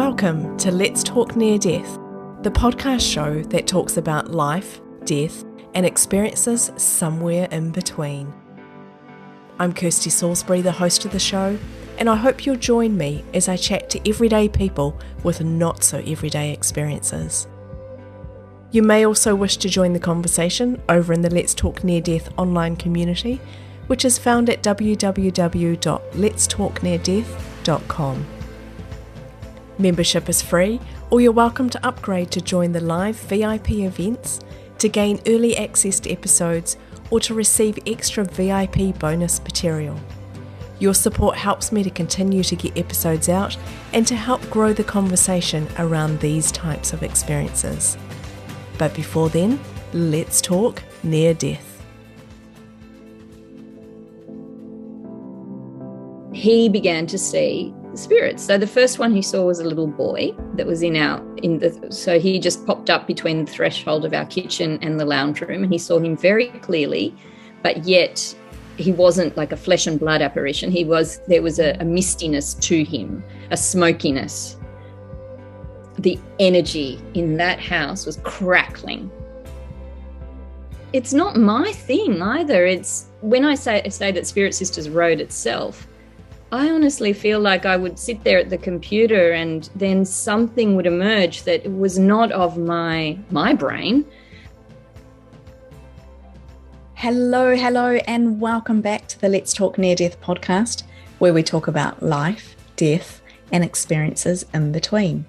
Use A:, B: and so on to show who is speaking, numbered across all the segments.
A: Welcome to Let's Talk Near Death, the podcast show that talks about life, death, and experiences somewhere in between. I'm Kirsty Salisbury, the host of the show, and I hope you'll join me as I chat to everyday people with not so everyday experiences. You may also wish to join the conversation over in the Let's Talk Near Death online community, which is found at www.letstalkneardeath.com. Membership is free, or you're welcome to upgrade to join the live VIP events, to gain early access to episodes, or to receive extra VIP bonus material. Your support helps me to continue to get episodes out and to help grow the conversation around these types of experiences. But before then, let's talk near death.
B: He began to see spirits. So the first one he saw was a little boy that was so he just popped up between the threshold of our kitchen and the lounge room, and he saw him very clearly, but yet he wasn't like a flesh and blood apparition. There was a mistiness to him, a smokiness. The energy in that house was crackling. It's not my thing either. It's when I say that Spirit Sisters wrote itself, I honestly feel like I would sit there at the computer and then something would emerge that was not of my brain.
C: Hello, and welcome back to the Let's Talk Near Death podcast, where we talk about life, death, and experiences in between.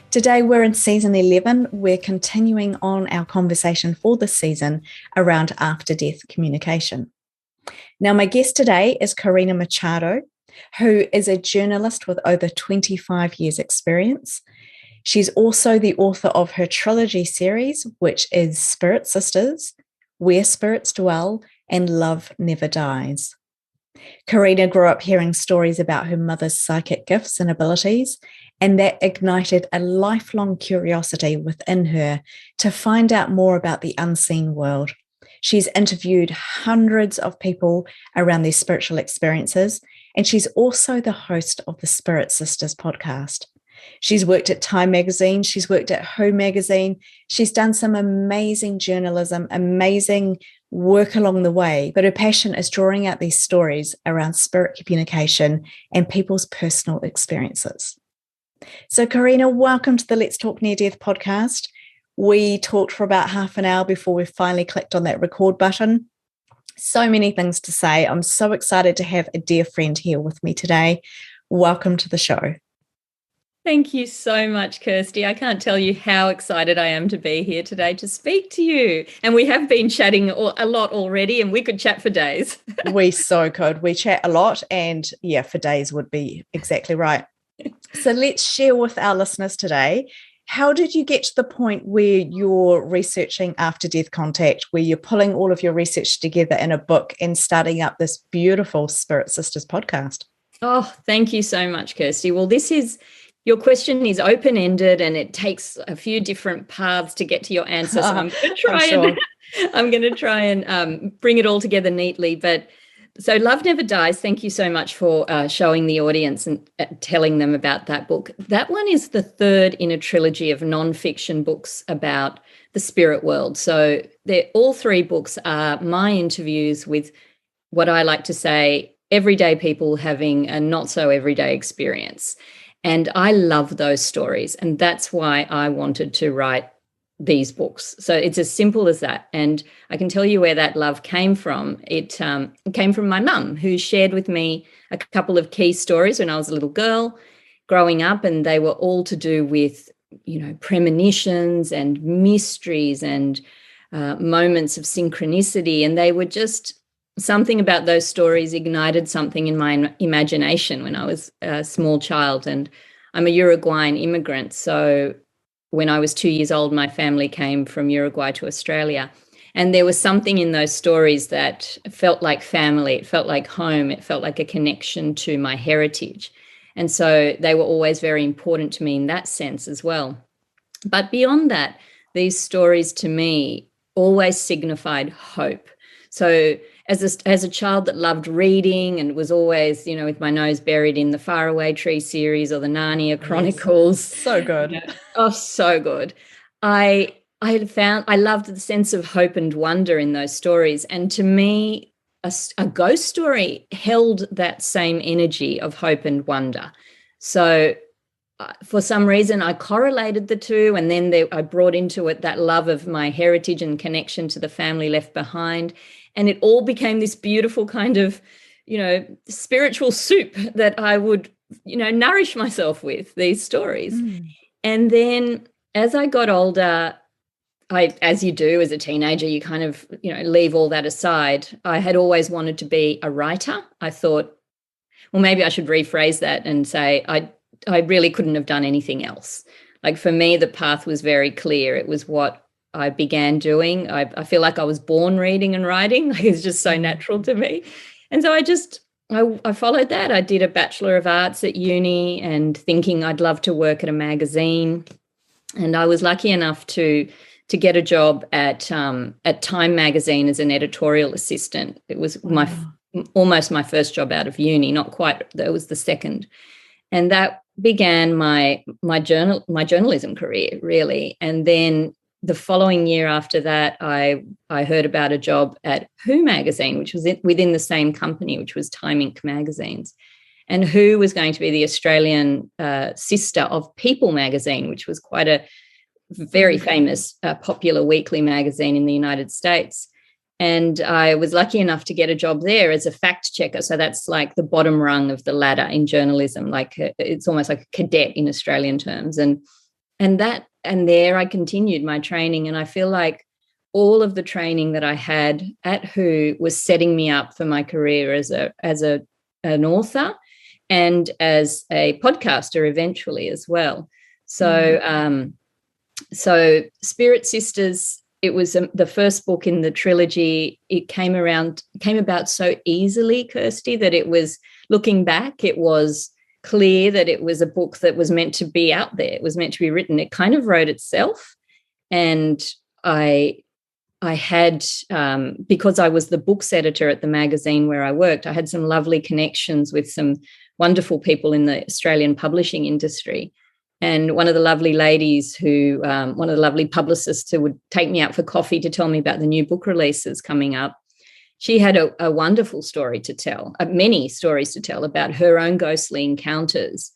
C: Today we're in season 11. We're continuing on our conversation for this season around after-death communication. Now, my guest today is Karina Machado, who is a journalist with over 25 years experience. She's also the author of her trilogy series, which is Spirit Sisters, Where Spirits Dwell, and Love Never Dies. Karina grew up hearing stories about her mother's psychic gifts and abilities, and that ignited a lifelong curiosity within her to find out more about the unseen world. She's interviewed hundreds of people around their spiritual experiences, and she's also the host of the Spirit Sisters podcast. She's worked at Time magazine, she's worked at Who magazine, she's done some amazing journalism, amazing work along the way, but her passion is drawing out these stories around spirit communication and people's personal experiences. So Karina, welcome to the Let's Talk Near Death podcast. We talked for about half an hour before we finally clicked on that record button. So many things to say. I'm so excited to have a dear friend here with me today. Welcome to the show.
B: Thank you so much, Kirsty. I can't tell you how excited I am to be here today to speak to you. And we have been chatting a lot already, and we could chat for days.
C: We so could. We chat a lot, and yeah, for days would be exactly right. So let's share with our listeners today, how did you get to the point where you're researching after-death contact, where you're pulling all of your research together in a book and starting up this beautiful Spirit Sisters podcast?
B: Oh, thank you so much, Kirsty. Well, your question is open-ended, and it takes a few different paths to get to your answer. So I'm going to try and bring it all together neatly. But so Love Never Dies, thank you so much for showing the audience and telling them about that book. That one is the third in a trilogy of non-fiction books about the spirit world. So all three books are my interviews with what I like to say, everyday people having a not so everyday experience. And I love those stories. And that's why I wanted to write these books. So it's as simple as that. And I can tell you where that love came from. It came from my mum, who shared with me a couple of key stories when I was a little girl growing up, and they were all to do with, premonitions and mysteries and moments of synchronicity. And they were just something about those stories ignited something in my imagination when I was a small child. And I'm a Uruguayan immigrant, so when I was 2 years old, my family came from Uruguay to Australia. And there was something in those stories that felt like family. It felt like home. It felt like a connection to my heritage. And so they were always very important to me in that sense as well. But beyond that, these stories to me always signified hope. So as a child that loved reading and was always, with my nose buried in the Faraway Tree series or the Narnia Chronicles.
C: Yes. So good.
B: Oh, so good. I loved the sense of hope and wonder in those stories. And to me, a ghost story held that same energy of hope and wonder. So for some reason, I correlated the two, and then I brought into it that love of my heritage and connection to the family left behind. And it all became this beautiful kind of, spiritual soup that I would, nourish myself with, these stories. And then as I got older, as you do as a teenager, you kind of, leave all that aside. I had always wanted to be a writer. I thought, well, maybe I should rephrase that and say I really couldn't have done anything else. Like, for me, the path was very clear. It was what I began doing. I feel like I was born reading and writing. Like, it's just so natural to me. And so I followed that. I did a Bachelor of Arts at uni and thinking I'd love to work at a magazine. And I was lucky enough to get a job at Time magazine as an editorial assistant. It was almost my first job out of uni, not quite. That was the second. And that began my journalism career, really. And then the following year after that, I heard about a job at Who magazine, which was within the same company, which was Time Inc. magazines. And Who was going to be the Australian sister of People magazine, which was quite a very famous, popular weekly magazine in the United States. And I was lucky enough to get a job there as a fact checker. So that's like the bottom rung of the ladder in journalism. Like, it's almost like a cadet in Australian terms. And there I continued my training. And I feel like all of the training that I had at Who was setting me up for my career as an author and as a podcaster eventually as well. So, so Spirit Sisters, it was the first book in the trilogy. It came about so easily, Kirsty, that it was, looking back, it was clear that it was a book that was meant to be out there. It was meant to be written. It kind of wrote itself. And I had, because I was the books editor at the magazine where I worked, I had some lovely connections with some wonderful people in the Australian publishing industry. And one of the lovely ladies one of the lovely publicists who would take me out for coffee to tell me about the new book releases coming up, she had a wonderful story to tell, many stories to tell about her own ghostly encounters.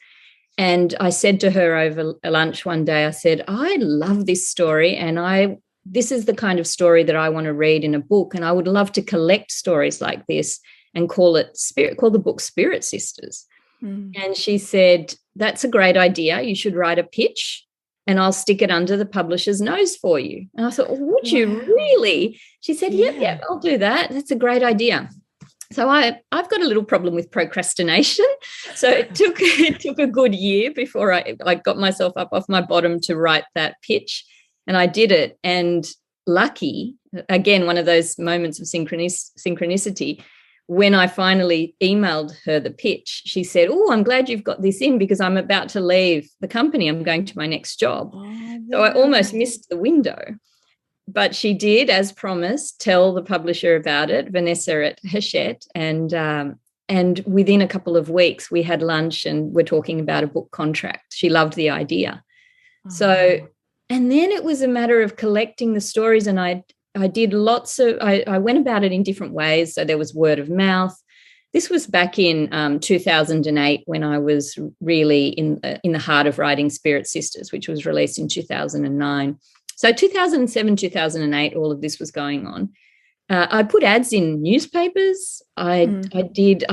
B: And I said to her over lunch one day, I said, I love this story, and this is the kind of story that I want to read in a book, and I would love to collect stories like this and call the book Spirit Sisters. And she said, that's a great idea. You should write a pitch and I'll stick it under the publisher's nose for you. And I thought, would you really? She said, yep, I'll do that. That's a great idea. So I've got a little problem with procrastination. So it took a good year before I got myself up off my bottom to write that pitch. And I did it. And lucky, again, one of those moments of synchronicity, when I finally emailed her the pitch, she said, oh, I'm glad you've got this in because I'm about to leave the company. I'm going to my next job. So I almost missed the window. But she did, as promised, tell the publisher about it, Vanessa at Hachette. And within a couple of weeks, we had lunch and we're talking about a book contract. She loved the idea. So, and then it was a matter of collecting the stories, and I did lots of, I went about it in different ways. So there was word of mouth. This was back in 2008 when I was really in the heart of writing Spirit Sisters, which was released in 2009. So 2007, 2008, all of this was going on. I put ads in newspapers. What else did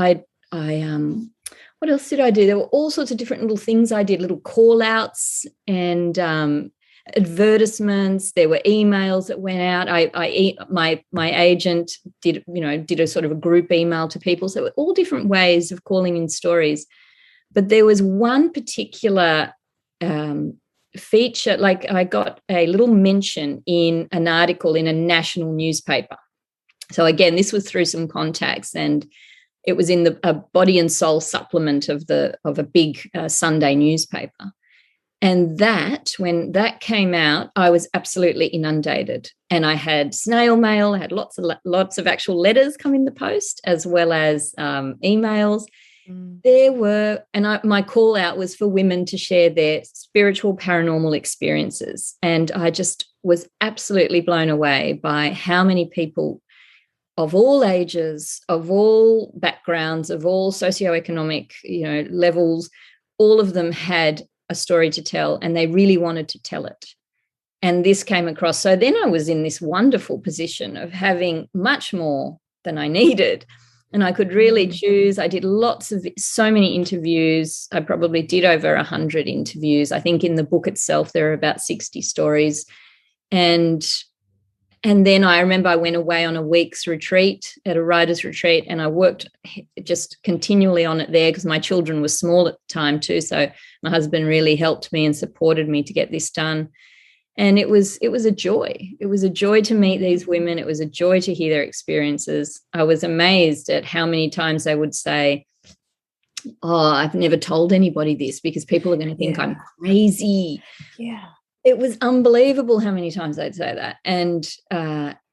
B: I do? There were all sorts of different little things I did, little call outs and advertisements. There were emails that went out. My agent did a sort of a group email to people. So all different ways of calling in stories. But there was one particular feature, like I got a little mention in an article in a national newspaper. So again, this was through some contacts, and it was in a body and soul supplement of a big Sunday newspaper. And when that came out, I was absolutely inundated. And I had snail mail, I had lots of actual letters come in the post, as well as emails. There were, and my call out was for women to share their spiritual paranormal experiences. And I just was absolutely blown away by how many people of all ages, of all backgrounds, of all socioeconomic, levels, all of them had a story to tell, and they really wanted to tell it. And this came across. So then I was in this wonderful position of having much more than I needed. And I could really choose. I did so many interviews. I probably did over 100 interviews. I think in the book itself, there are about 60 stories. And then I remember I went away on a week's retreat, at a writer's retreat, and I worked just continually on it there because my children were small at the time too. So my husband really helped me and supported me to get this done. And it was a joy. It was a joy to meet these women. It was a joy to hear their experiences. I was amazed at how many times they would say, "Oh, I've never told anybody this because people are going to think I'm crazy."
C: Yeah.
B: It was unbelievable how many times they'd say that. And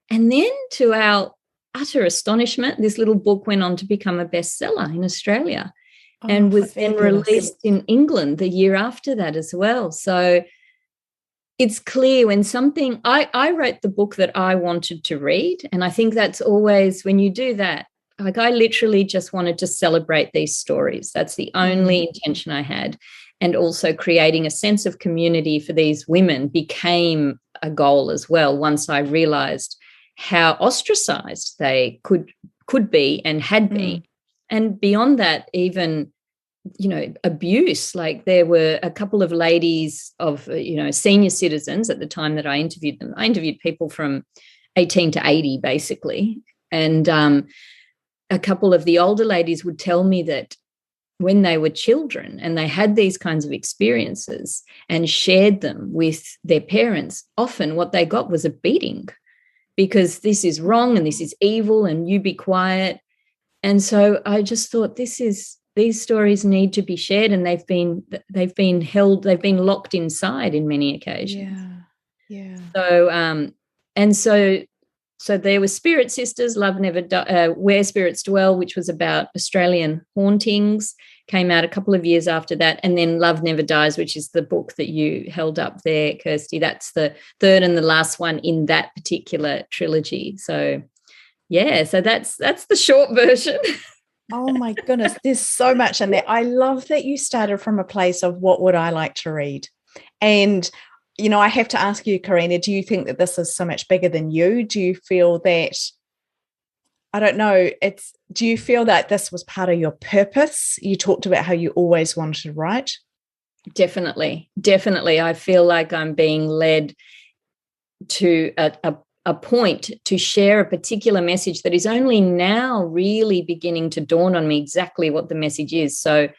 B: then, to our utter astonishment, this little book went on to become a bestseller in Australia and was then released in England the year after that as well. So it's clear when something, I wrote the book that I wanted to read. And I think that's always, when you do that, like I literally just wanted to celebrate these stories. That's the only intention I had. And also creating a sense of community for these women became a goal as well, once I realized how ostracized they could be and had been. And beyond that, even, abuse. Like there were a couple of ladies of, senior citizens at the time that I interviewed them. I interviewed people from 18 to 80, basically. And a couple of the older ladies would tell me that when they were children and they had these kinds of experiences and shared them with their parents, often what they got was a beating, because this is wrong and this is evil and you be quiet. And so I just thought, these stories need to be shared, and they've been locked inside in many occasions.
C: Yeah.
B: So there was Spirit Sisters, Love Never Where Spirits Dwell, which was about Australian hauntings, came out a couple of years after that. And then Love Never Dies, which is the book that you held up there, Kirsty. That's the third and the last one in that particular trilogy. So, so that's the short version.
C: Oh my goodness, there's so much in there. I love that you started from a place of what would I like to read. And I have to ask you, Karina, do you think that this is so much bigger than you? Do you feel that, I don't know, do you feel that this was part of your purpose? You talked about how you always wanted to write.
B: Definitely. I feel like I'm being led to a point to share a particular message that is only now really beginning to dawn on me exactly what the message is. So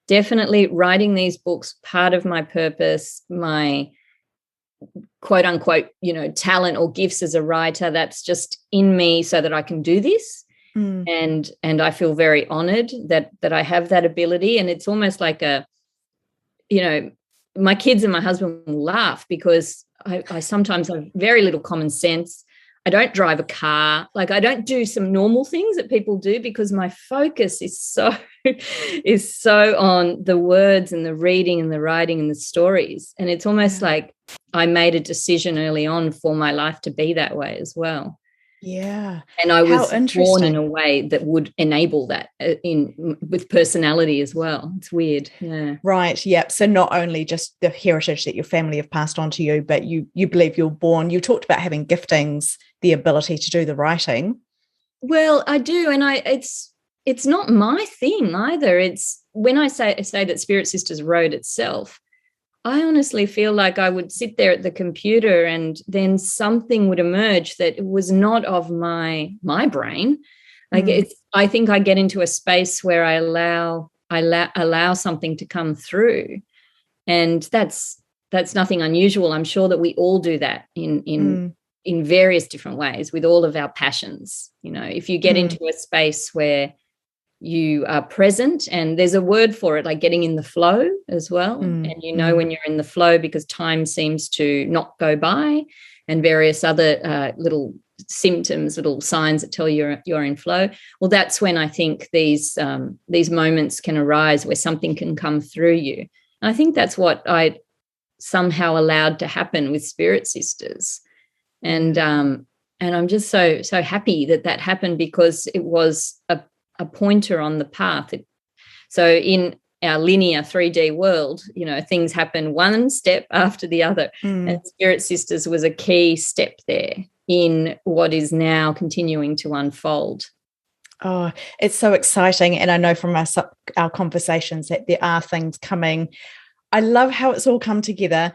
B: definitely writing these books, part of my purpose, my quote unquote, talent or gifts as a writer, that's just in me so that I can do this. And I feel very honored that I have that ability. And it's almost like my kids and my husband will laugh because I sometimes have very little common sense. I don't drive a car. Like I don't do some normal things that people do because my focus is so on the words and the reading and the writing and the stories. And it's almost like I made a decision early on for my life to be that way as well.
C: Yeah.
B: And I was born in a way that would enable that with personality as well. It's weird. Yeah.
C: Right. Yep. So not only just the heritage that your family have passed on to you, but you believe you're born. You talked about having giftings, the ability to do the writing.
B: Well, I do. And it's not my thing either. It's when I say that Spirit Sisters wrote itself, I honestly feel like I would sit there at the computer and then something would emerge that was not of my brain. Like I think I get into a space where I allow something to come through, and that's nothing unusual. I'm sure that we all do that in various different ways with all of our passions. If you get into a space where you are present, and there's a word for it, like getting in the flow as well. And when you're in the flow because time seems to not go by, and various other little symptoms, little signs that tell you're in flow. Well, that's when I think these moments can arise where something can come through you. And I think that's what I somehow allowed to happen with Spirit Sisters. And I'm just so happy that happened, because it was a pointer on the path. So in our linear 3D world, things happen one step after the other. And Spirit Sisters was a key step there in what is now continuing to unfold.
C: Oh, it's so exciting. And I know from our conversations that there are things coming. I love how it's all come together.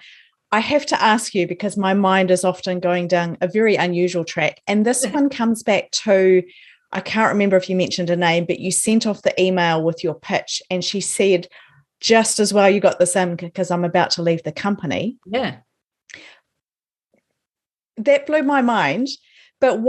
C: I have to ask you, because my mind is often going down a very unusual track. And this one comes back to, I can't remember if you mentioned a name, but you sent off the email with your pitch, and she said, just as well you got this in because I'm about to leave the company.
B: Yeah.
C: That blew my mind. But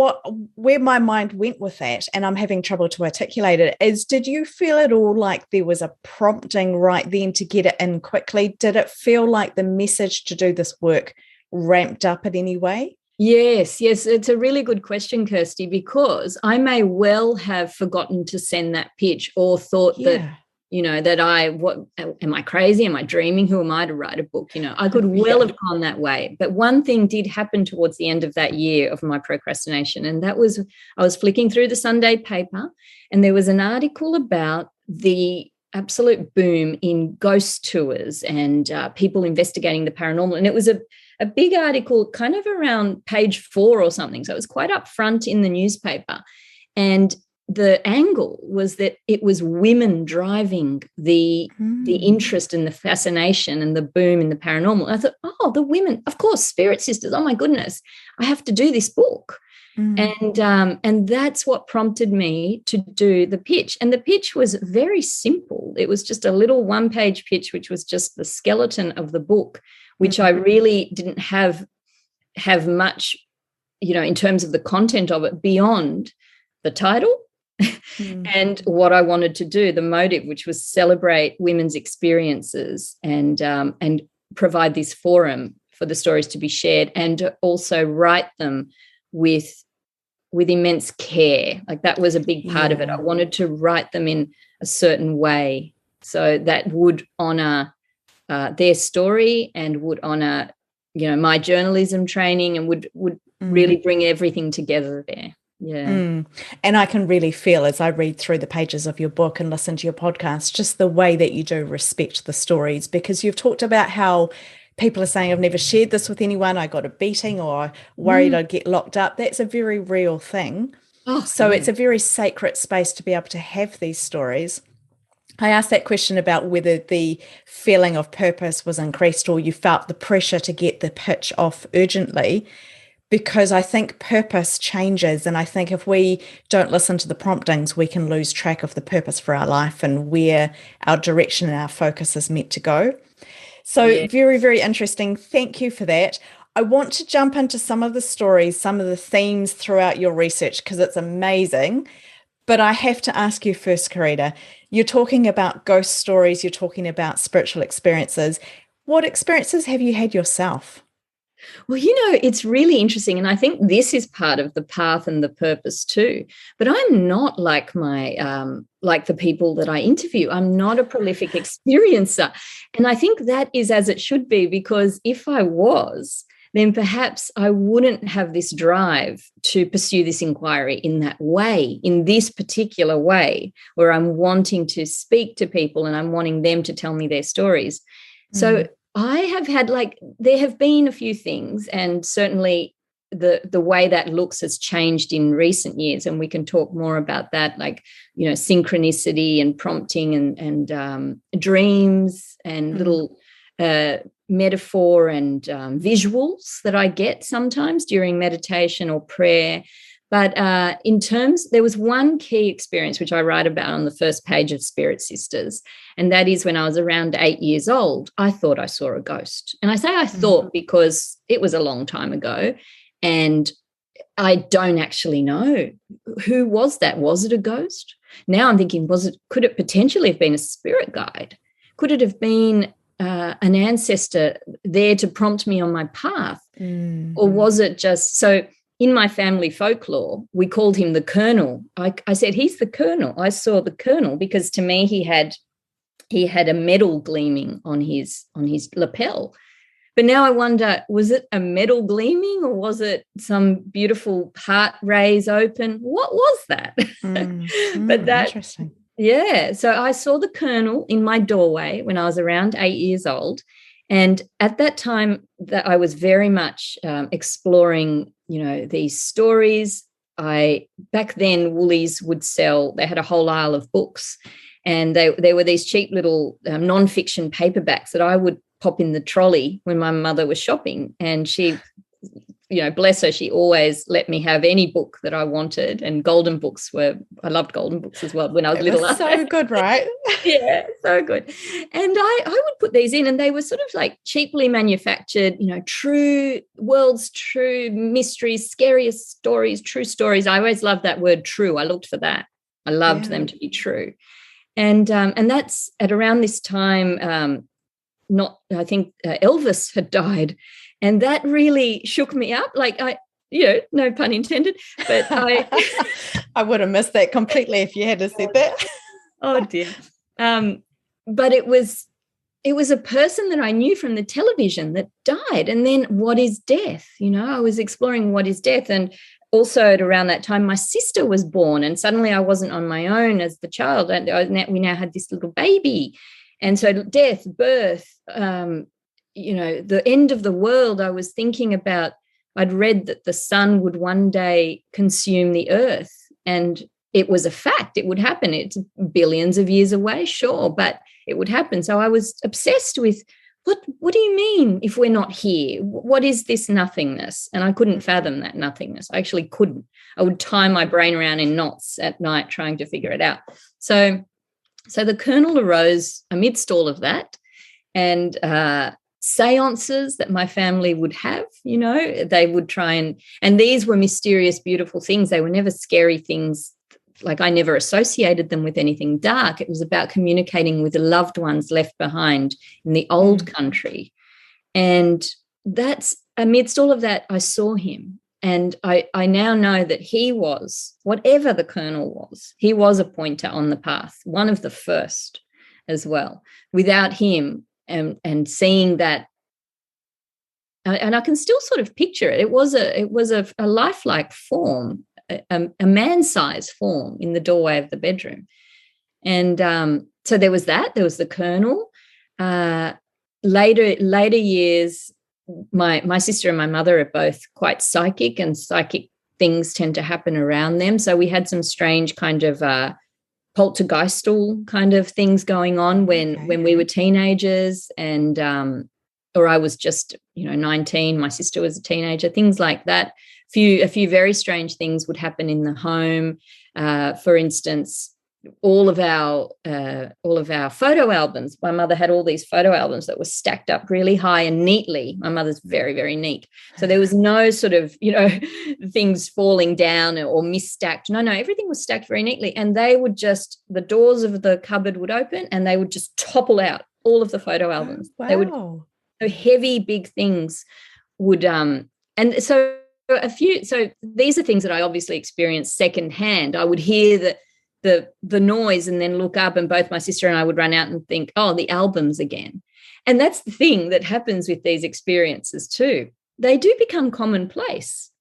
C: where my mind went with that, and I'm having trouble to articulate it, is did you feel at all like there was a prompting right then to get it in quickly? Did it feel like the message to do this work ramped up in any way?
B: Yes. It's a really good question, Kirsty, because I may well have forgotten to send that pitch, or thought that, what am I crazy? Am I dreaming? Who am I to write a book? I could well have gone that way. But one thing did happen towards the end of that year of my procrastination, and that was I was flicking through the Sunday paper, and there was an article about the absolute boom in ghost tours and people investigating the paranormal. And it was a big article kind of around page 4 or something. So it was quite up front in the newspaper. And the angle was that it was women driving the interest and the fascination and the boom in the paranormal. And I thought, oh, the women, of course, Spirit Sisters. Oh my goodness, I have to do this book. And that's what prompted me to do the pitch. And the pitch was very simple. It was just a little 1-page pitch, which was just the skeleton of the book, which I really didn't have much, in terms of the content of it beyond the title and what I wanted to do, the motive, which was celebrate women's experiences and provide this forum for the stories to be shared, and also write them with immense care. Like that was a big part of it. I wanted to write them in a certain way so that would honor their story and would honor, my journalism training, and would really bring everything together there. Yeah.
C: And I can really feel, as I read through the pages of your book and listen to your podcast, just the way that you do respect the stories, because you've talked about how people are saying, I've never shared this with anyone, I got a beating, or worried I'd get locked up. That's a very real thing. So it's a very sacred space to be able to have these stories. I asked that question about whether the feeling of purpose was increased, or you felt the pressure to get the pitch off urgently, because I think purpose changes. And I think if we don't listen to the promptings, we can lose track of the purpose for our life and where our direction and our focus is meant to go. So very, very interesting. Thank you for that. I want to jump into some of the stories, some of the themes throughout your research, because it's amazing. But I have to ask you first, Karina, you're talking about ghost stories, you're talking about spiritual experiences. What experiences have you had yourself?
B: Well, it's really interesting. And I think this is part of the path and the purpose too. But I'm not like like the people that I interview. I'm not a prolific experiencer. And I think that is as it should be, because if I was, then perhaps I wouldn't have this drive to pursue this inquiry in that way, in this particular way, where I'm wanting to speak to people and I'm wanting them to tell me their stories. So I have had, there have been a few things, and certainly the way that looks has changed in recent years, and we can talk more about that, synchronicity and prompting and dreams and little metaphor and visuals that I get sometimes during meditation or prayer. But there was one key experience which I write about on the first page of Spirit Sisters, and that is when I was around 8 years old, I thought I saw a ghost. And I say I thought because it was a long time ago, and I don't actually know. Who was that? Was it a ghost? Now I'm thinking, could it potentially have been a spirit guide? Could it have been an ancestor there to prompt me on my path? Mm-hmm. Or was it just, so in my family folklore, we called him the Colonel. I said, he's the Colonel. I saw the Colonel because to me he had a medal gleaming on his lapel. But now I wonder, was it a medal gleaming or was it some beautiful heart rays open? What was that? But that,
C: interesting.
B: Yeah. So I saw the Colonel in my doorway when I was around 8 years old. And at that time that I was very much exploring, these stories. Back then Woolies would sell, they had a whole aisle of books, and they were these cheap little non-fiction paperbacks that I would pop in the trolley when my mother was shopping. And she, bless her, she always let me have any book that I wanted. And golden books I loved golden books as well when I was little.
C: So good, right?
B: Yeah, so good. And I would put these in, and they were sort of like cheaply manufactured, world's true mysteries, scariest stories, true stories. I always loved that word true. I looked for that. I loved them to be true. And that's at around this time, I think Elvis had died, and that really shook me up. Like no pun intended, but
C: I would have missed that completely if you had said that.
B: Oh dear. But it was a person that I knew from the television that died. And then what is death? I was exploring what is death. And also at around that time, my sister was born, and suddenly I wasn't on my own as the child. And we now had this little baby. And so death, birth, the end of the world, I was thinking about. I'd read that the sun would one day consume the earth, and it was a fact. It would happen. It's billions of years away, sure, but it would happen. So I was obsessed with, what do you mean if we're not here? What is this nothingness? And I couldn't fathom that nothingness. I actually couldn't. I would tie my brain around in knots at night trying to figure it out. So the Colonel arose amidst all of that, and seances that my family would have, they would try and these were mysterious, beautiful things. They were never scary things. Like I never associated them with anything dark. It was about communicating with the loved ones left behind in the old country. And that's amidst all of that, I saw him. And I now know that he was, whatever the Colonel was, he was a pointer on the path, one of the first as well. Without him and seeing that, and I can still sort of picture it. It was a lifelike form, a man-sized form in the doorway of the bedroom. And so there was that. There was the Colonel. Later years, my sister and my mother are both quite psychic, and psychic things tend to happen around them. So we had some strange kind of poltergeistal kind of things going on when we were teenagers, and or I was just 19. My sister was a teenager. Things like that. A few very strange things would happen in the home. For instance, all of our photo albums. My mother had all these photo albums that were stacked up really high and neatly. My mother's very, very neat. So there was no sort of, things falling down or misstacked. No, everything was stacked very neatly. And they would the doors of the cupboard would open and they would just topple out, all of the photo albums.
C: Oh, wow.
B: They would, so heavy, big things would, and so these are things that I obviously experienced secondhand. I would hear the noise and then look up, and both my sister and I would run out and think, oh, the albums again. And that's the thing that happens with these experiences too. They do become commonplace.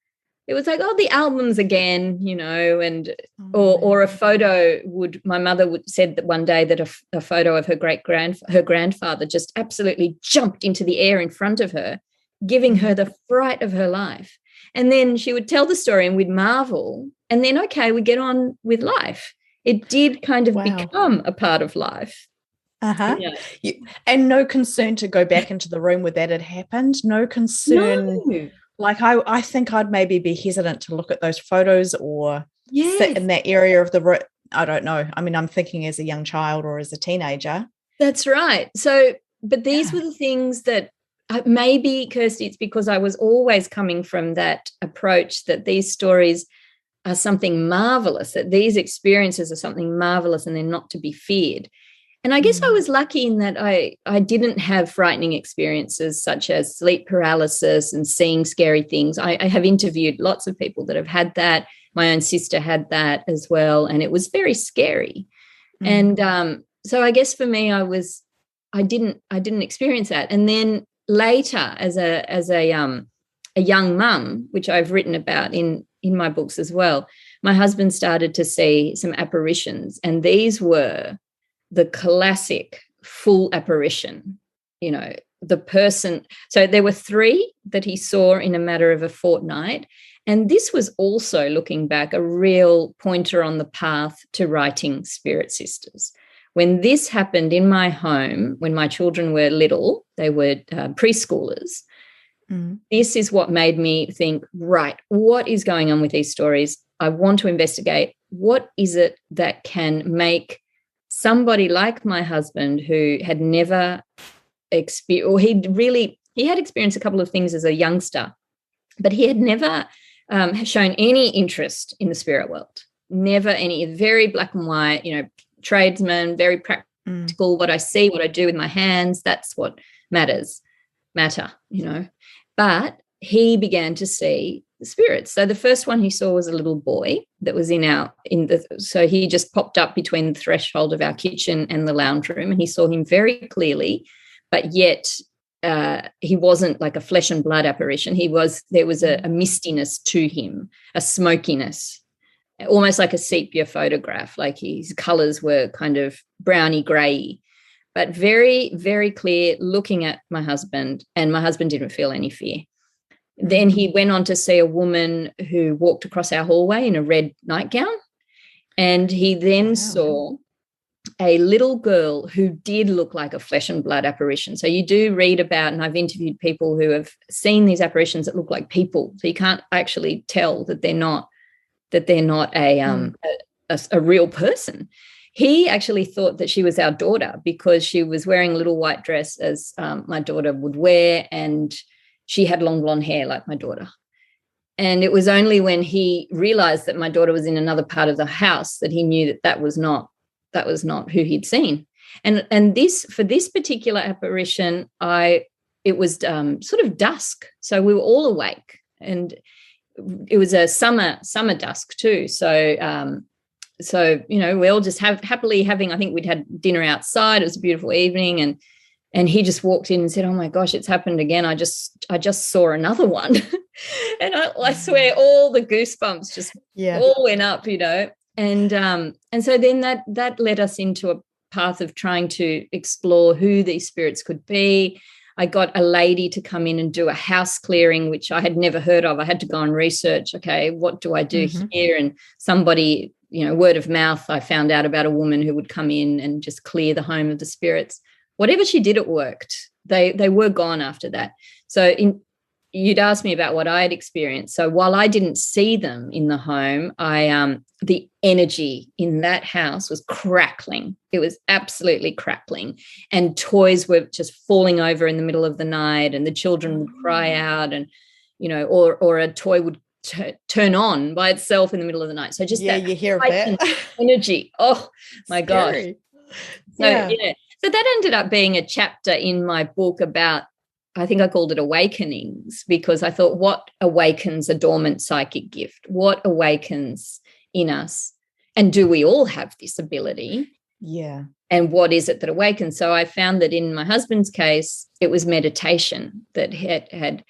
B: It was like, oh, the albums again, and or a photo my mother said that one day that a photo of her grandfather just absolutely jumped into the air in front of her, giving her the fright of her life. And then she would tell the story and we'd marvel, and then, okay, we get on with life. It did kind of become a part of life.
C: Uh-huh. Yeah. And no concern to go back into the room where that had happened? No concern? No. Like I think I'd maybe be hesitant to look at those photos or sit in that area of the room. I don't know. I mean, I'm thinking as a young child or as a teenager.
B: That's right. So, but these were the things that maybe, Kirsty, it's because I was always coming from that approach that these stories are something marvelous, that these experiences are something marvelous and they're not to be feared. And I guess I was lucky in that I didn't have frightening experiences such as sleep paralysis and seeing scary things. I have interviewed lots of people that have had that. My own sister had that as well, and it was very scary. And so I guess for me, I didn't experience that. And then later, as a young mum, which I've written about in my books as well, my husband started to see some apparitions, and these were the classic full apparition, the person. So there were 3 that he saw in a matter of a fortnight. And this was also, looking back, a real pointer on the path to writing Spirit Sisters. When this happened in my home, when my children were little, they were preschoolers, this is what made me think, right, what is going on with these stories? I want to investigate what is it that can make somebody like my husband, who had never experienced, or he had experienced a couple of things as a youngster, but he had never shown any interest in the spirit world. Never any. Very black and white, tradesman, very practical. What I see, what I do with my hands, that's what matter. But he began to see the spirits. So the first one he saw was a little boy that was so he just popped up between the threshold of our kitchen and the lounge room, and he saw him very clearly, but yet he wasn't like a flesh and blood apparition. There was a mistiness to him, a smokiness, almost like a sepia photograph, like his colors were kind of browny grey, but very, very clear looking at my husband, and my husband didn't feel any fear. Then he went on to see a woman who walked across our hallway in a red nightgown, and he then saw a little girl who did look like a flesh and blood apparition. So you do read about, and I've interviewed people who have seen these apparitions that look like people. So you can't actually tell that they're not a real person. He actually thought that she was our daughter because she was wearing a little white dress, as my daughter would wear, and she had long blonde hair like my daughter. And it was only when he realized that my daughter was in another part of the house that he knew that was not who he'd seen. And this, for this particular apparition, it was sort of dusk. So we were all awake, and it was a summer dusk too. So we all just happily having, I think we'd had dinner outside. It was a beautiful evening, and he just walked in and said, "Oh my gosh, it's happened again. I just saw another one." And I swear all the goosebumps just all went up, And so then that led us into a path of trying to explore who these spirits could be. I got a lady to come in and do a house clearing, which I had never heard of. I had to go and research, okay, what do I do here? And somebody, word of mouth, I found out about a woman who would come in and just clear the home of the spirits. Whatever she did, it worked. They were gone after that. So you'd asked me about what I had experienced. So while I didn't see them in the home, the energy in that house was crackling. It was absolutely crackling. And toys were just falling over in the middle of the night, and the children would cry out, and, or a toy would turn on by itself in the middle of the night. So just that
C: you hear that
B: energy. Oh, my
C: gosh.
B: So that ended up being a chapter in my book about, I think I called it Awakenings, because I thought, what awakens a dormant psychic gift? What awakens in us? And do we all have this ability?
C: Yeah.
B: And what is it that awakens? So I found that in my husband's case, it was meditation that had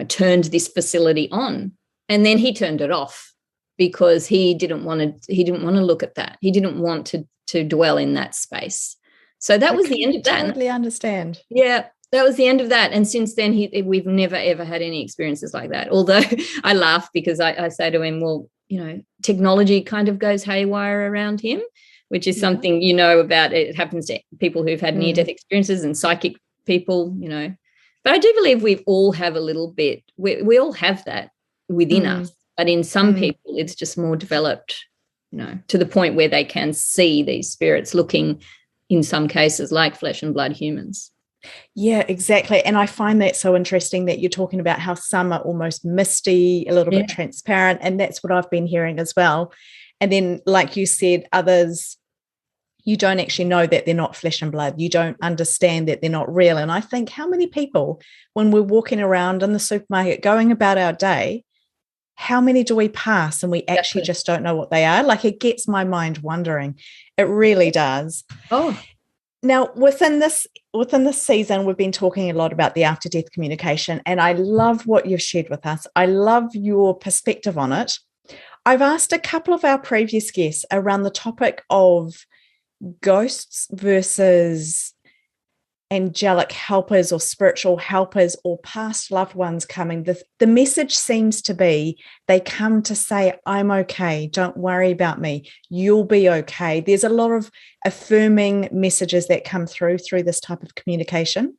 B: turned this facility on. And then he turned it off because he didn't want to look at that. He didn't want to dwell in that space. So that was the end of that.
C: I totally understand.
B: Yeah. That was the end of that. And since then, we've never, ever had any experiences like that. Although I laugh because I say to him, well, technology kind of goes haywire around him, which is something about. It happens to people who've had near-death experiences and psychic people, But I do believe we all have a little bit. We all have that within us. But in some people, it's just more developed, to the point where they can see these spirits looking, in some cases, like flesh and blood humans.
C: Yeah, exactly. And I find that so interesting that you're talking about how some are almost misty, a little bit transparent. And that's what I've been hearing as well. And then, like you said, others, you don't actually know that they're not flesh and blood. You don't understand that they're not real. And I think how many people, when we're walking around in the supermarket, going about our day, how many do we pass and we actually just don't know what they are? Like, it gets my mind wondering. It really does.
B: Oh.
C: Now, within this season, we've been talking a lot about the after-death communication, and I love what you've shared with us. I love your perspective on it. I've asked a couple of our previous guests around the topic of ghosts versus angelic helpers or spiritual helpers or past loved ones coming. The message seems to be they come to say, I'm okay, don't worry about me, you'll be okay. There's a lot of affirming messages that come through this type of communication.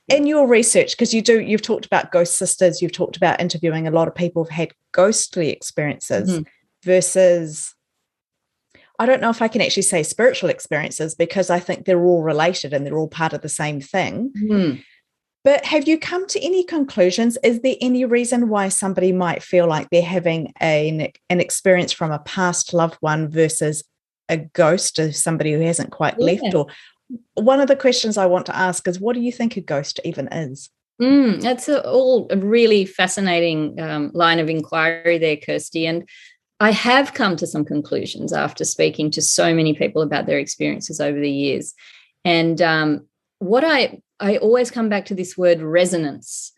C: In your research, because you've talked about ghost sisters, you've talked about interviewing a lot of people who've had ghostly experiences versus, I don't know if I can actually say spiritual experiences, because I think they're all related and they're all part of the same thing. But have you come to any conclusions? Is there any reason why somebody might feel like they're having an experience from a past loved one versus a ghost of somebody who hasn't quite left? Or one of the questions I want to ask is, what do you think a ghost even is?
B: That's all a really fascinating line of inquiry there, Kirsty. And I have come to some conclusions after speaking to so many people about their experiences over the years. And what I always come back to this word resonance.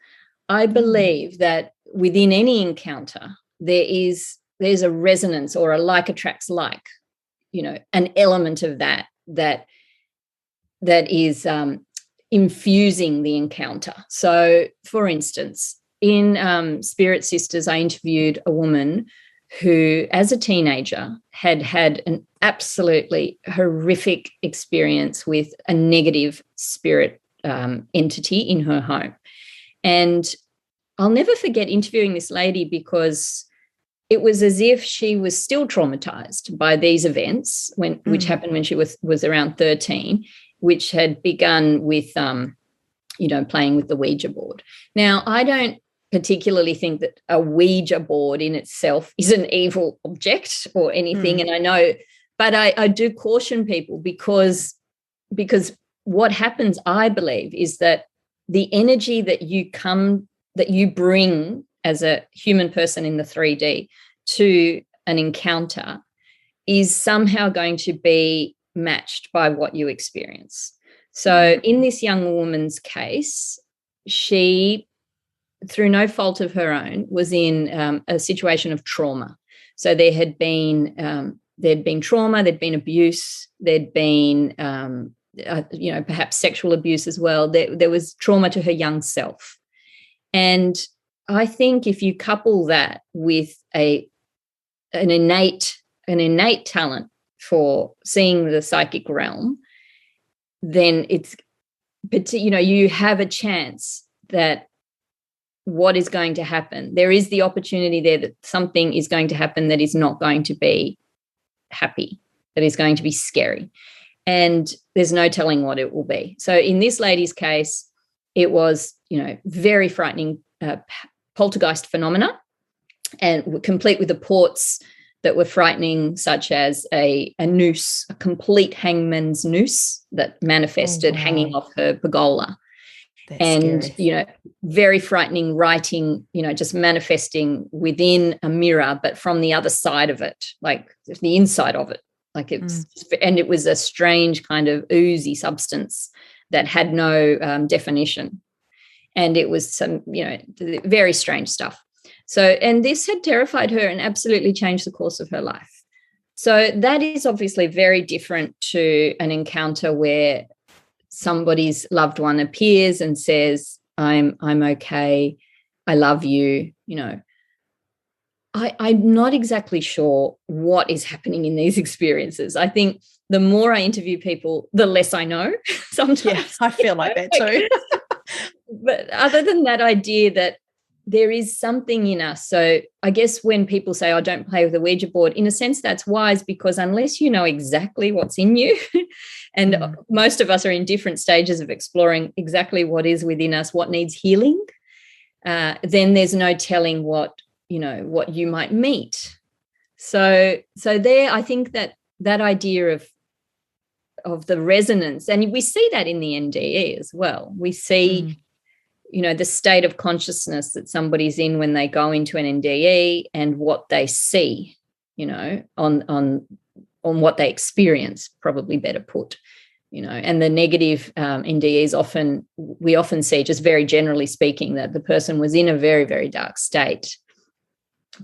B: I believe that within any encounter, there's a resonance, or a like attracts like, an element of that is infusing the encounter. So, for instance, in Spirit Sisters, I interviewed a woman who, as a teenager, had an absolutely horrific experience with a negative spirit entity in her home. And I'll never forget interviewing this lady, because it was as if she was still traumatized by these events, which happened when she was around 13, which had begun with, playing with the Ouija board. Now, I don't particularly think that a Ouija board in itself is an evil object or anything. And I know, but I do caution people, because what happens, I believe, is that the energy that you bring as a human person in the 3D to an encounter is somehow going to be matched by what you experience. So in this young woman's case, she, through no fault of her own, was in a situation of trauma. So there had been trauma, there'd been abuse, there'd been perhaps sexual abuse as well. There was trauma to her young self. And I think if you couple that with an innate talent for seeing the psychic realm, then you have a chance that what is going to happen, there is the opportunity there that something is going to happen that is not going to be happy, that is going to be scary. And there's no telling what it will be. So in this lady's case, it was, very frightening poltergeist phenomena, and complete with reports that were frightening, such as a noose, a complete hangman's noose that manifested hanging off her pergola. That's scary. Very frightening writing, just manifesting within a mirror, but from the other side of it, like the inside of it. Like and it was a strange kind of oozy substance that had no definition. And it was some, very strange stuff. So, and this had terrified her and absolutely changed the course of her life. So that is obviously very different to an encounter where somebody's loved one appears and says, I'm okay, I love you. I'm not exactly sure what is happening in these experiences. I think the more I interview people, the less I know sometimes.
C: Yeah, I feel like that too.
B: But other than that idea that there is something in us. So I guess when people say, oh, don't play with the Ouija board, in a sense that's wise, because unless you know exactly what's in you, and most of us are in different stages of exploring exactly what is within us, what needs healing, then there's no telling what you might meet. So there, I think that idea of the resonance, and we see that in the NDE as well. We see the state of consciousness that somebody's in when they go into an NDE, and what they see, on what they experience, probably better put, and the negative NDEs we often see, just very generally speaking, that the person was in a very, very dark state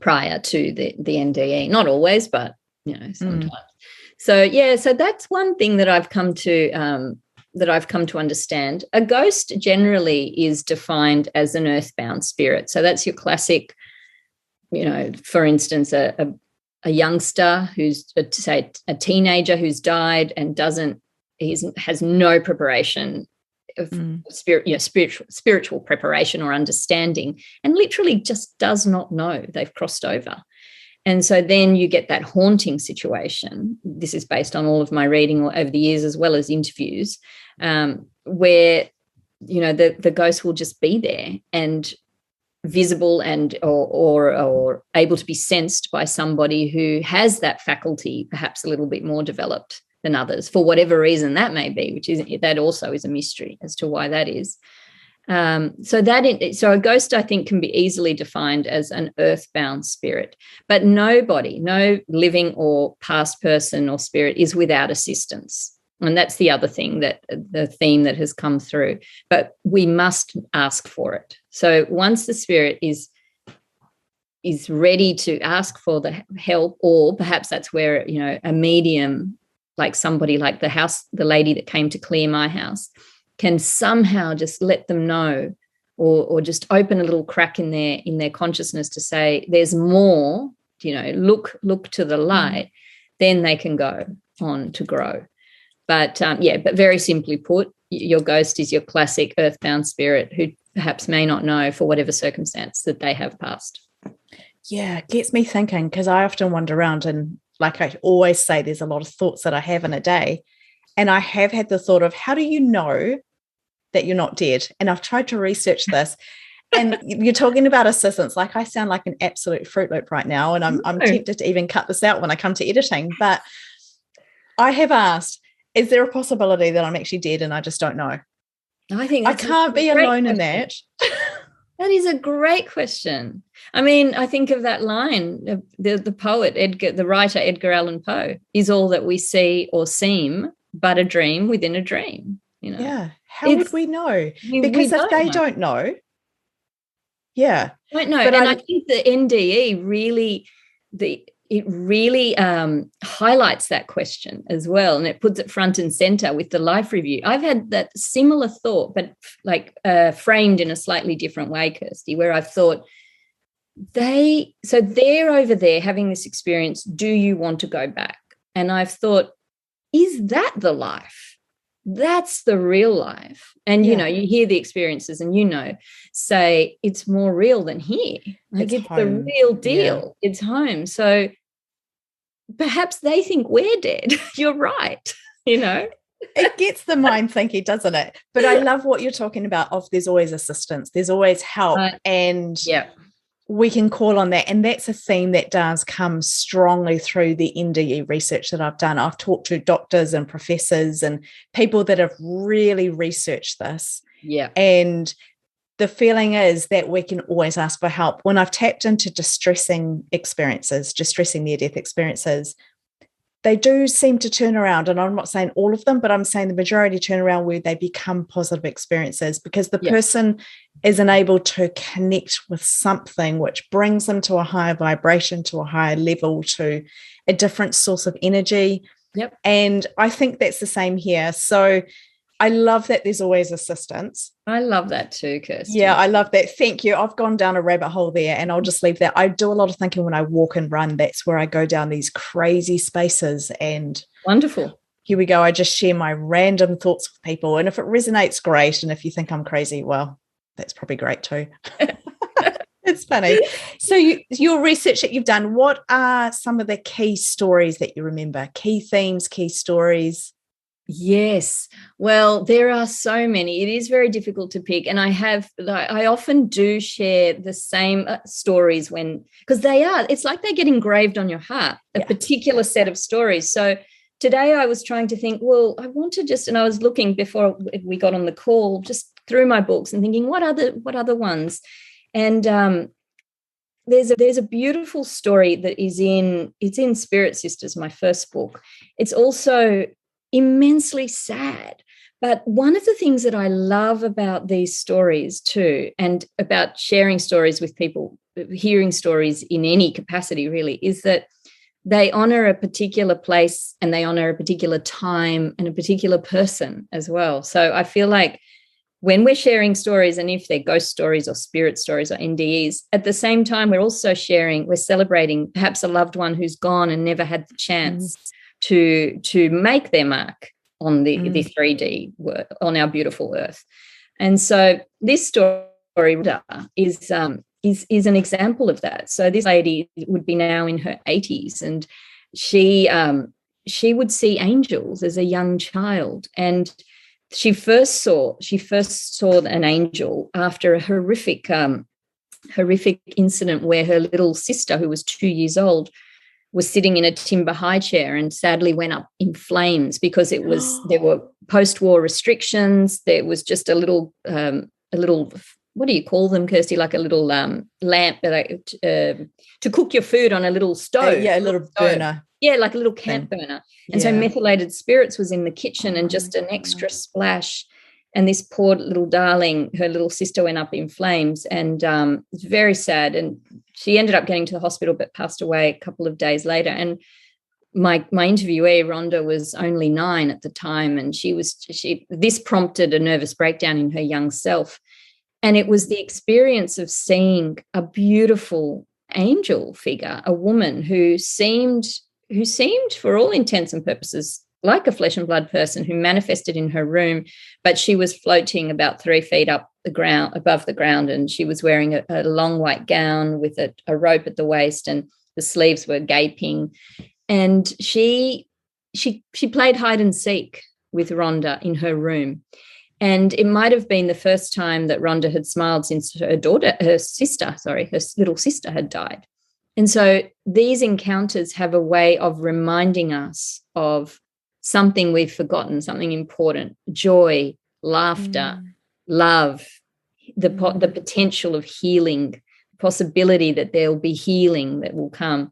B: prior to the NDE. Not always, but, sometimes. So that's one thing that I've come to understand. A ghost generally is defined as an earthbound spirit. So that's your classic, for instance, a youngster who's, say, a teenager who's died and has no preparation of spiritual preparation or understanding, and literally just does not know they've crossed over. And so then you get that haunting situation. This is based on all of my reading over the years, as well as interviews, where, the ghost will just be there and visible and or able to be sensed by somebody who has that faculty perhaps a little bit more developed than others, for whatever reason that may be, that also is a mystery as to why that is. So a ghost, I think, can be easily defined as an earthbound spirit, but no living or past person or spirit is without assistance. And that's the other thing, that the theme that has come through, but we must ask for it. So once the spirit is ready to ask for the help, or perhaps that's where, a medium, like somebody like the lady that came to clear my house, can somehow just let them know, or just open a little crack in their consciousness to say there's more, look to the light, then they can go on to grow. But but very simply put, your ghost is your classic earthbound spirit who perhaps may not know, for whatever circumstance, that they have passed.
C: Yeah, it gets me thinking, because I often wander around, and like I always say, there's a lot of thoughts that I have in a day. And I have had the thought of, how do you know that you're not dead? And I've tried to research this. And you're talking about assistance. Like, I sound like an absolute Fruit Loop right now. And I'm tempted to even cut this out when I come to editing. But I have asked, is there a possibility that I'm actually dead and I just don't know?
B: I think
C: I can't be alone in that.
B: That is a great question. I mean, I think of that line, the poet, the writer Edgar Allan Poe, is all that we see or seem but a dream within a dream.
C: Yeah. How would we know? Because if they don't know, yeah.
B: Don't know. And I think the NDE really, highlights that question as well, and it puts it front and center with the life review. I've had that similar thought, but framed in a slightly different way, Kirsty, where I've thought, they're over there having this experience. Do you want to go back? And I've thought, is that the life? That's the real life. And, you hear the experiences and, say it's more real than here. Like, it's the real deal. Yeah. It's home. So perhaps they think we're dead. You're right.
C: It gets the mind thinking, doesn't it? But I love what you're talking about of there's always assistance. There's always help. And we can call on that. And that's a theme that does come strongly through the NDE research that I've done. I've talked to doctors and professors and people that have really researched this.
B: Yeah.
C: And the feeling is that we can always ask for help. When I've tapped into distressing near-death experiences, they do seem to turn around. And I'm not saying all of them, but I'm saying the majority turn around where they become positive experiences, because the person is able to connect with something which brings them to a higher vibration, to a higher level, to a different source of energy.
B: Yep.
C: And I think that's the same here. So I love that there's always assistance.
B: I love that too, Kirsty.
C: Yeah, I love that. Thank you. I've gone down a rabbit hole there, and I'll just leave that. I do a lot of thinking when I walk and run. That's where I go down these crazy spaces. And
B: wonderful.
C: Here we go. I just share my random thoughts with people. And if it resonates, great. And if you think I'm crazy, well, that's probably great too. That's funny. So your research that you've done, what are some of the key stories that you remember? Key themes, key stories?
B: Yes. Well, there are so many. It is very difficult to pick. And I often do share the same stories because it's like they get engraved on your heart, a particular set of stories. So today I was trying to think, well, I want to and I was looking before we got on the call, just through my books and thinking, what other ones? And there's a beautiful story that it's in Spirit Sisters, my first book. It's also immensely sad. But one of the things that I love about these stories too, and about sharing stories with people, hearing stories in any capacity really, is that they honor a particular place and they honor a particular time and a particular person as well. So I feel like when we're sharing stories, and if they're ghost stories or spirit stories or NDEs, at the same time, we're celebrating perhaps a loved one who's gone and never had the chance to make their mark on the 3D world, on our beautiful earth. And so this story is an example of that. So this lady would be now in her 80s, and she would see angels as a young child. And she first saw an angel after a horrific incident where her little sister, who was 2 years old, was sitting in a timber high chair and sadly went up in flames because there were post-war restrictions. There was just a little what do you call them, Kirsty? Like a little lamp to cook your food on a little stove.
C: A little burner.
B: Yeah, like a little camp burner. And so methylated spirits was in the kitchen and just an extra splash. And this poor little darling, her little sister went up in flames, and it's very sad. And she ended up getting to the hospital but passed away a couple of days later. And my interviewee, Rhonda, was only 9 at the time, and this prompted a nervous breakdown in her young self. And it was the experience of seeing a beautiful angel figure, a woman who seemed for all intents and purposes like a flesh and blood person, who manifested in her room, but she was floating about 3 feet above the ground, and she was wearing a long white gown with a rope at the waist, and the sleeves were gaping. And she played hide and seek with Rhonda in her room. And it might have been the first time that Rhonda had smiled since her little sister had died. And so these encounters have a way of reminding us of something we've forgotten, something important: joy, laughter, love, the potential of healing, the possibility that there'll be healing that will come.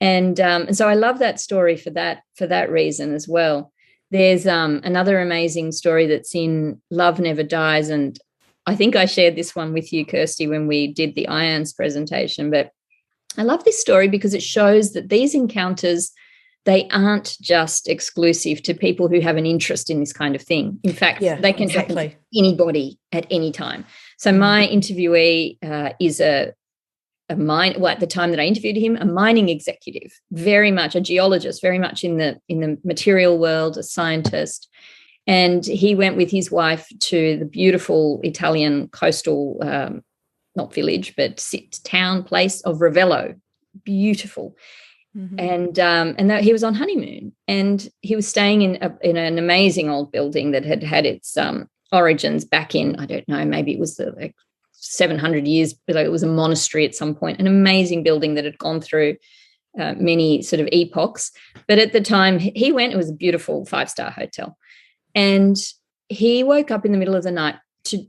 B: And so I love that story for that reason as well. There's another amazing story that's in Love Never Dies, and I think I shared this one with you, Kirsty, when we did the Ions presentation. But I love this story because it shows that these encounters, they aren't just exclusive to people who have an interest in this kind of thing. In fact, they can happen to anybody at any time. So my interviewee is at the time that I interviewed him, a mining executive, very much a geologist, very much in the material world, a scientist. And he went with his wife to the beautiful Italian coastal, not village, but town place of Ravello. Beautiful. And that he was on honeymoon, and he was staying in an amazing old building that had its origins back in, I don't know, maybe it was 700 years, but it was a monastery at some point, an amazing building that had gone through many sort of epochs. But at the time he went, it was a beautiful 5-star hotel. And he woke up in the middle of the night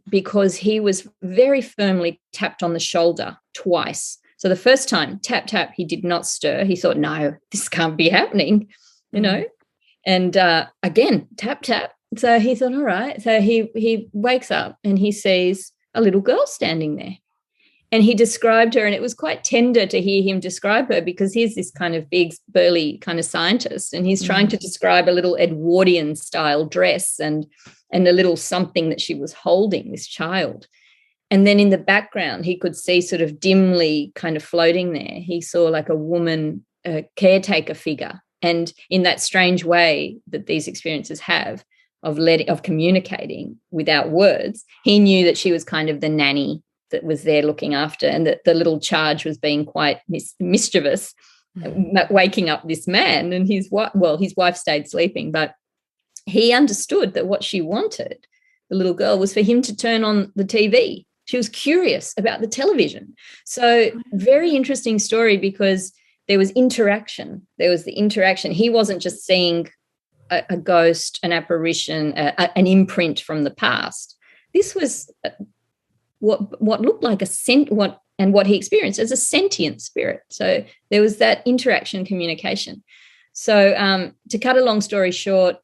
B: because he was very firmly tapped on the shoulder twice. So the first time, tap, tap, he did not stir. He thought, no, this can't be happening, And again, tap, tap. So he thought, all right. So he wakes up and he sees a little girl standing there. And he described her, and it was quite tender to hear him describe her, because he's this kind of big, burly kind of scientist, and he's trying to describe a little Edwardian-style dress and a little something that she was holding, this child. And then in the background, he could see sort of dimly kind of floating there, he saw like a woman, a caretaker figure. And in that strange way that these experiences have of communicating without words, he knew that she was kind of the nanny that was there looking after, and that the little charge was being quite mischievous, waking up this man, and his wife stayed sleeping, but he understood that what she wanted, the little girl, was for him to turn on the TV. She was curious about the television. So very interesting story, because there was interaction. There was the interaction. He wasn't just seeing a ghost, an apparition, an imprint from the past. This was what looked like what he experienced as a sentient spirit. So there was that interaction, communication. So to cut a long story short,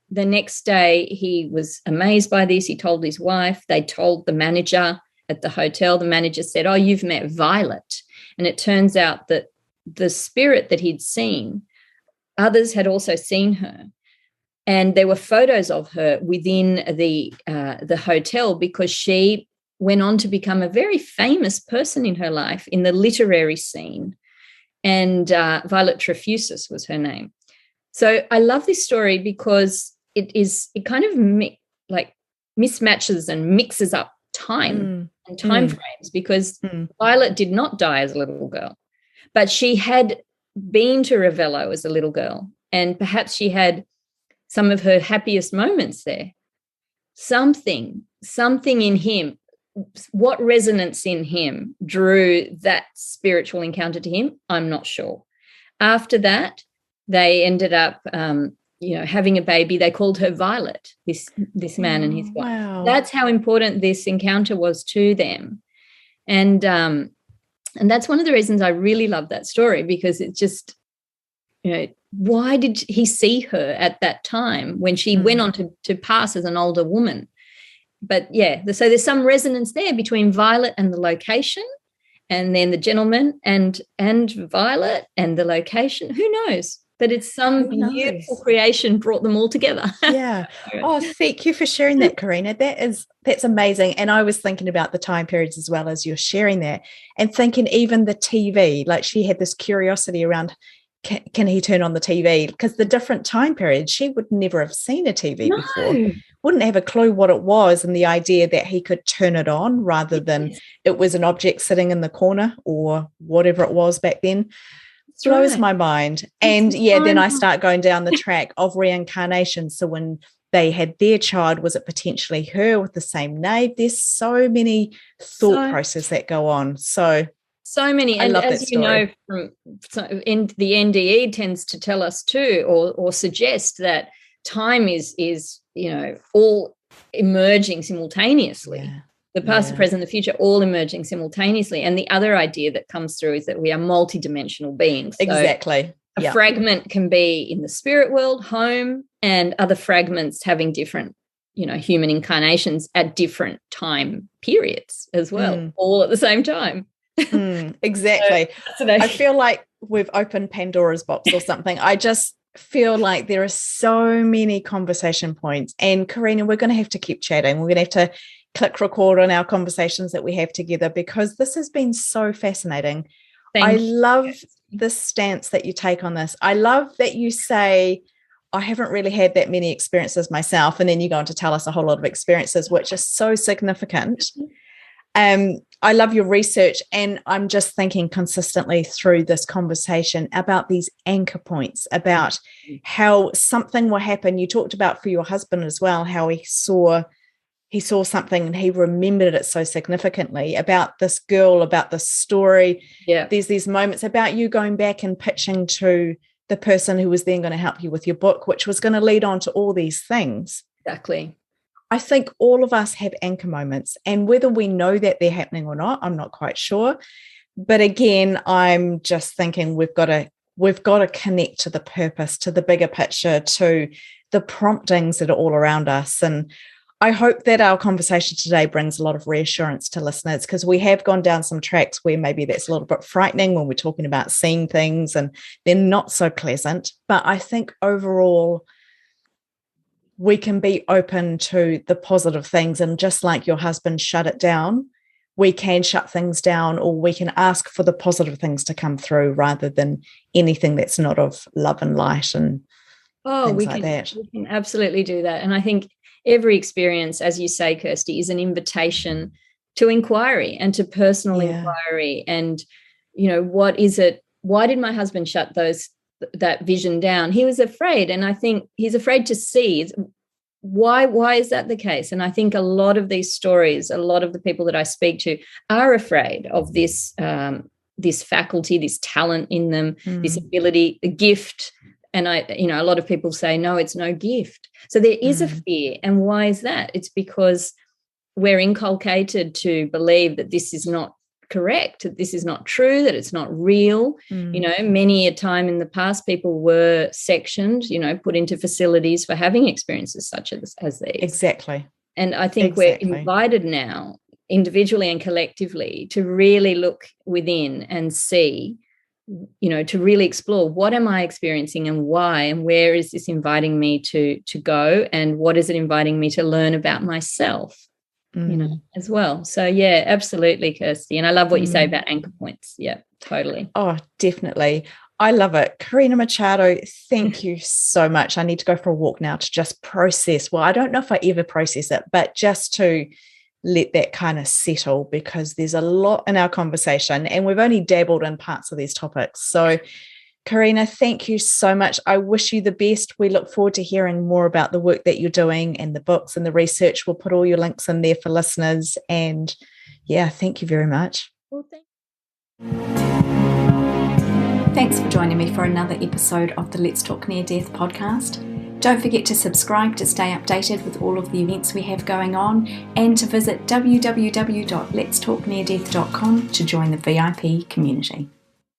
B: the next day he was amazed by this. He told his wife. They told the manager at the hotel. The manager said, "Oh, you've met Violet." And it turns out that the spirit that he'd seen, others had also seen her. And there were photos of her within the hotel, because she went on to become a very famous person in her life in the literary scene. And Violet Trefusis was her name. So I love this story because it kind of mismatches and mixes up time and time frames, because Violet did not die as a little girl, but she had been to Ravello as a little girl, and perhaps she had some of her happiest moments there. Something in him, what resonance in him drew that spiritual encounter to him, I'm not sure. After that, they ended up having a baby. They called her Violet, this man and his wife.
C: Wow.
B: That's how important this encounter was to them. And that's one of the reasons I really love that story, because it's just, why did he see her at that time when she went on to pass as an older woman? But yeah, so there's some resonance there between Violet and the location, and then the gentleman and Violet and the location. Who knows? But it's some beautiful creation brought them all together.
C: Yeah. Oh, thank you for sharing that, Karina. That's amazing. And I was thinking about the time periods as well as you're sharing that, and thinking even the TV, like she had this curiosity around, can he turn on the TV? Because the different time periods, she would never have seen a TV before, wouldn't have a clue what it was, and the idea that he could turn it on rather than it was an object sitting in the corner or whatever it was back then. Blows my mind. And then I start going down the track of reincarnation. So when they had their child, was it potentially her with the same name? There's so many thought processes that go on. So many. And as you know, in the NDE tends to tell us too, or suggest that time is all emerging simultaneously. Yeah. The past, the present, the future, all emerging simultaneously. And the other idea that comes through is that we are multidimensional beings. Exactly.
B: So a fragment can be in the spirit world, home, and other fragments having different, human incarnations at different time periods as well, all at the same time.
C: Exactly. So, I feel like we've opened Pandora's box or something. I just feel like there are so many conversation points. And Karina, we're going to have to keep chatting. We're going to have to click record on our conversations that we have together, because this has been so fascinating. I love the stance that you take on this. I love that you say, I haven't really had that many experiences myself, and then you go on to tell us a whole lot of experiences, which is so significant. I love your research, and I'm just thinking consistently through this conversation about these anchor points, about how something will happen. You talked about for your husband as well, how he saw something and he remembered it so significantly, about this girl, about this story.
B: Yeah.
C: There's these moments about you going back and pitching to the person who was then going to help you with your book, which was going to lead on to all these things.
B: Exactly.
C: I think all of us have anchor moments, and whether we know that they're happening or not, I'm not quite sure. But again, I'm just thinking we've got to connect to the purpose, to the bigger picture, to the promptings that are all around us. And I hope that our conversation today brings a lot of reassurance to listeners, because we have gone down some tracks where maybe that's a little bit frightening when we're talking about seeing things and they're not so pleasant. But I think overall, we can be open to the positive things. And just like your husband shut it down, we can shut things down, or we can ask for the positive things to come through rather than anything that's not of love and light and things like that.
B: We can absolutely do that. And I think every experience, as you say, Kirsty, is an invitation inquiry and to personal inquiry. And, what is it? Why did my husband shut that vision down? He was afraid. And I think he's afraid to see. Why is that the case? And I think a lot of these stories, a lot of the people that I speak to are afraid of this, this faculty, this talent in them, this ability, the gift. And a lot of people say, no, it's no gift. So there is a fear. And why is that? It's because we're inculcated to believe that this is not correct, that this is not true, that it's not real. Many a time in the past, people were sectioned, put into facilities for having experiences such as these.
C: Exactly.
B: And I think we're invited now, individually and collectively, to really look within and see, to really explore, what am I experiencing and why, and where is this inviting me to go, and what is it inviting me to learn about myself, as well. So, yeah, absolutely, Kirsty. And I love what you say about anchor points. Yeah, totally.
C: Oh, definitely. I love it. Karina Machado, thank you so much. I need to go for a walk now to just process. Well, I don't know if I ever process it, but just to let that kind of settle, because there's a lot in our conversation and we've only dabbled in parts of these topics. So, Karina, thank you so much. I wish you the best. We look forward to hearing more about the work that you're doing and the books and the research. We'll put all your links in there for listeners. And yeah, thank you very much.
B: Well,
C: Thanks for joining me for another episode of the Let's Talk Near Death podcast. Don't forget to subscribe to stay updated with all of the events we have going on, and to visit www.letstalkneardeath.com to join the VIP community.